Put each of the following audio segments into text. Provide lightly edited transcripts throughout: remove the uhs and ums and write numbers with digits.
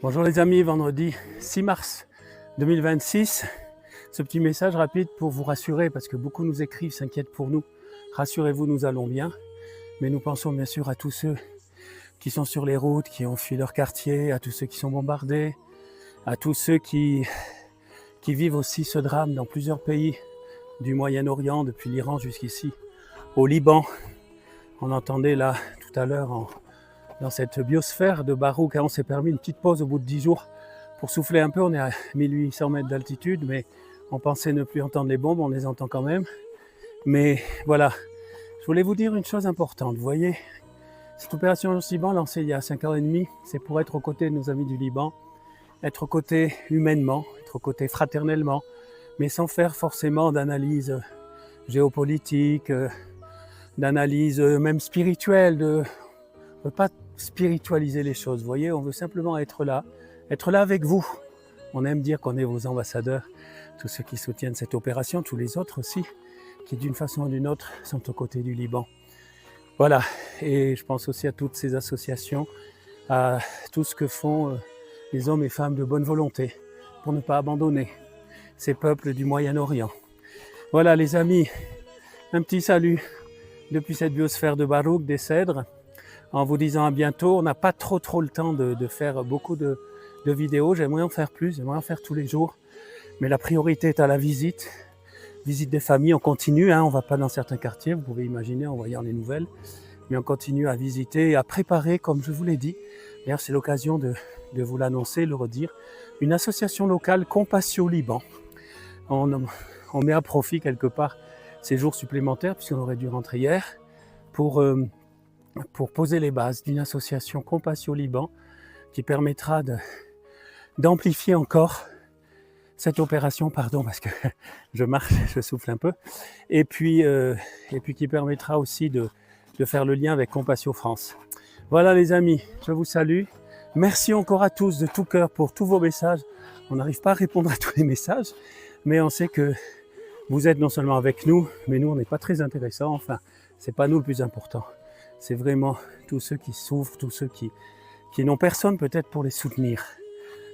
Bonjour les amis, vendredi 6 mars 2026. Ce petit message rapide pour vous rassurer parce que beaucoup nous écrivent, s'inquiètent pour nous. Rassurez-vous, nous allons bien. Mais nous pensons bien sûr à tous ceux qui sont sur les routes, qui ont fui leur quartier, à tous ceux qui sont bombardés, à tous ceux qui vivent aussi ce drame dans plusieurs pays du Moyen-Orient, depuis l'Iran jusqu'ici, au Liban. On entendait là tout à l'heure dans cette biosphère de Barouk, on s'est permis une petite pause au bout de 10 jours pour souffler un peu. On est à 1800 mètres d'altitude, mais on pensait ne plus entendre les bombes, on les entend quand même. Mais voilà, je voulais vous dire une chose importante. Vous voyez, cette opération au Liban lancée il y a 5 ans et demi, c'est pour être aux côtés de nos amis du Liban, être aux côtés humainement, être aux côtés fraternellement, mais sans faire forcément d'analyse géopolitique, d'analyse même spirituelle. On ne veut pas spiritualiser les choses, vous voyez, on veut simplement être là avec vous. On aime dire qu'on est vos ambassadeurs, tous ceux qui soutiennent cette opération, tous les autres aussi, qui d'une façon ou d'une autre sont aux côtés du Liban. Voilà, et je pense aussi à toutes ces associations, à tout ce que font les hommes et femmes de bonne volonté pour ne pas abandonner ces peuples du Moyen-Orient. Voilà les amis, un petit salut depuis cette biosphère de Barouk, des Cèdres, en vous disant à bientôt. On n'a pas trop le temps de faire beaucoup de vidéos, j'aimerais en faire plus, j'aimerais en faire tous les jours, mais la priorité est à la visite des familles. On continue, on ne va pas dans certains quartiers, vous pouvez imaginer en voyant les nouvelles, mais on continue à visiter et à préparer, comme je vous l'ai dit. D'ailleurs, c'est l'occasion de vous l'annoncer, le redire, une association locale Compassion Liban. On met à profit quelque part ces jours supplémentaires, puisqu'on aurait dû rentrer hier, pour poser les bases d'une association Compassion Liban qui permettra d'amplifier encore cette opération, pardon, parce que je marche, je souffle un peu, et puis qui permettra aussi de faire le lien avec Compassion France. Voilà les amis, je vous salue. Merci encore à tous de tout cœur pour tous vos messages. On n'arrive pas à répondre à tous les messages, mais on sait que vous êtes non seulement avec nous, mais nous on n'est pas très intéressants, enfin, c'est pas nous le plus important. C'est vraiment tous ceux qui souffrent, tous ceux qui n'ont personne peut-être pour les soutenir,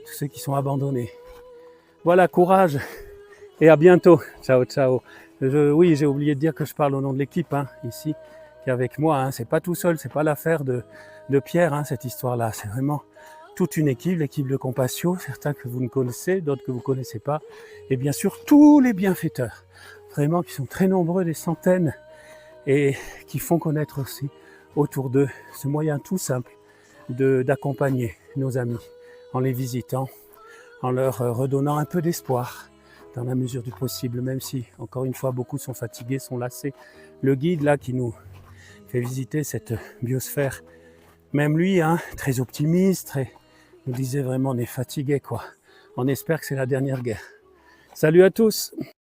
tous ceux qui sont abandonnés. Voilà, courage et à bientôt. Ciao, ciao. Oui, j'ai oublié de dire que je parle au nom de l'équipe ici, qui est avec moi. C'est pas tout seul, c'est pas l'affaire de Pierre, cette histoire-là. C'est vraiment toute une équipe, l'équipe de Compassion, certains que vous ne connaissez, d'autres que vous ne connaissez pas. Et bien sûr, tous les bienfaiteurs, vraiment qui sont très nombreux, des centaines, et qui font connaître aussi autour d'eux ce moyen tout simple d'accompagner nos amis en les visitant, en leur redonnant un peu d'espoir dans la mesure du possible, même si, encore une fois, beaucoup sont fatigués, sont lassés. Le guide là qui nous fait visiter cette biosphère, même lui, très optimiste, nous disait vraiment on est fatigué quoi. On espère que c'est la dernière guerre. Salut à tous!